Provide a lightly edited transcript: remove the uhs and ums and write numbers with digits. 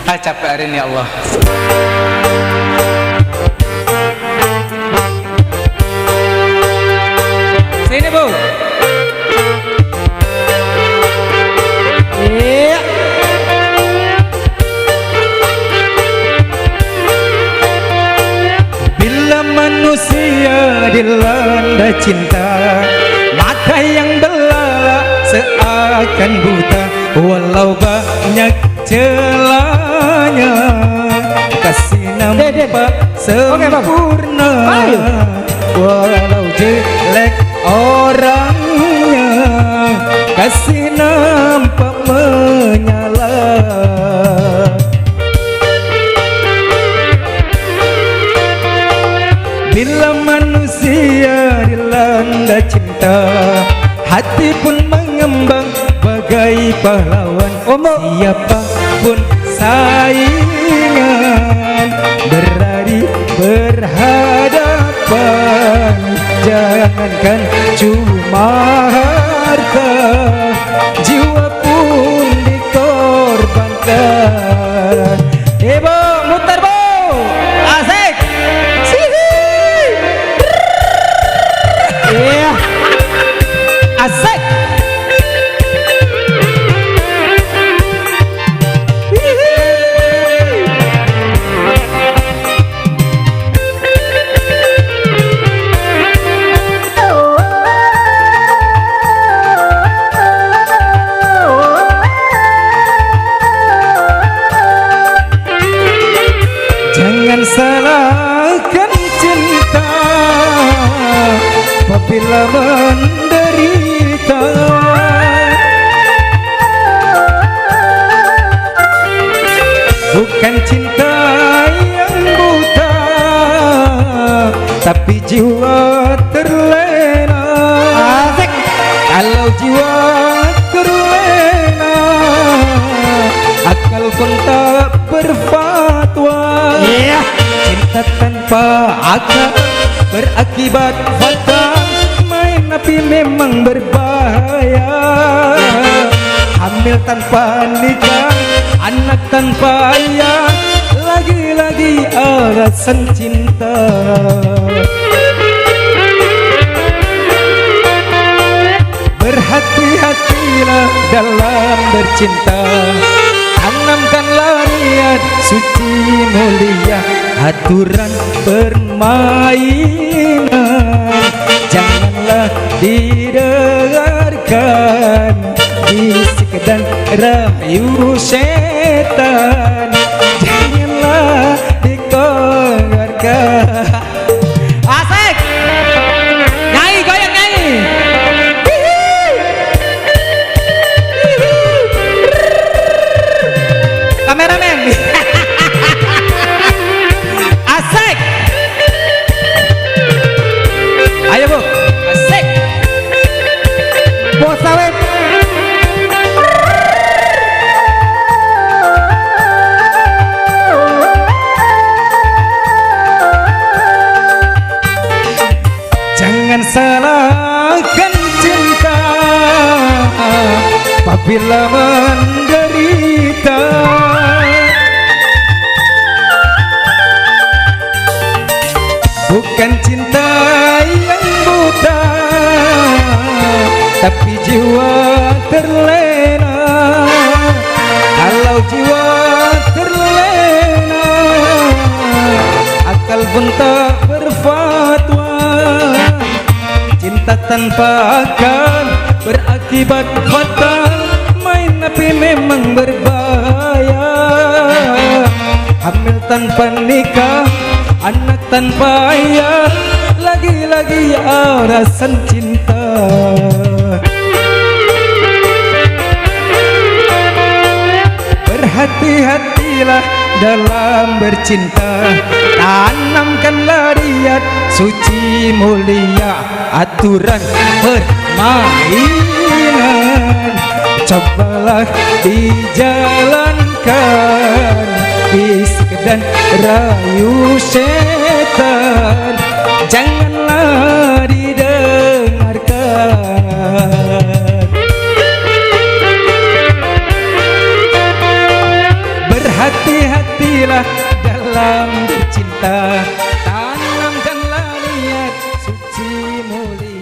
capek hari ini ya Allah. Sini Bu. Iya. Bila manusia dilanda cinta, mata yang belalak seakan buta. Walau banyak celahnya, kasih nampak sempurna. Walau jelek orangnya, kasih nampak menyala. Bila manusia dilanda cinta, hati pun mengembang bagai pahlawan. Siapapun saingan berlari berhadapan. Jangankan cuma harta, jiwa pun dikorbankan. Bo, muter Bo, asik. Iya, asik. Jangan salahkan cinta apabila menderita. Bukan cinta yang buta, tapi jiwa terlena. Asik. Kalau jiwa terlena, akal pun tak berfatwa. Cinta tanpa akal berakibat fatal. Main api memang berbahaya. Hamil tanpa nikah, anak tanpa ayah, lagi-lagi alasan cinta. Berhati-hatilah dalam bercinta. Tanamkanlah niat suci mulia, aturan permainan janganlah didengarkan, bisik dan rayu setan janganlah didengarkan. Asik, nyanyi goyang nyanyi. Kameramen. Asik. Ayo Bu, asik. Bos sawit. Jangan salahkan cinta apabila menderita. Bukan cinta yang buta, tapi jiwa terlena. Kalau jiwa terlena, akal pun tak berfatwa. Cinta tanpa akal berakibat fatal. Main api memang berbahaya. Hamil tanpa nikah, anak tanpa ayah, lagi-lagi alasan cinta. Berhati-hatilah dalam bercinta. Tanamkanlah niat suci mulia, aturan permainan cobalah dijalankan, bisik dan rayu setan janganlah didengarkan. Hati-hatilah dalam bercinta, tanamkanlah niat suci mulia.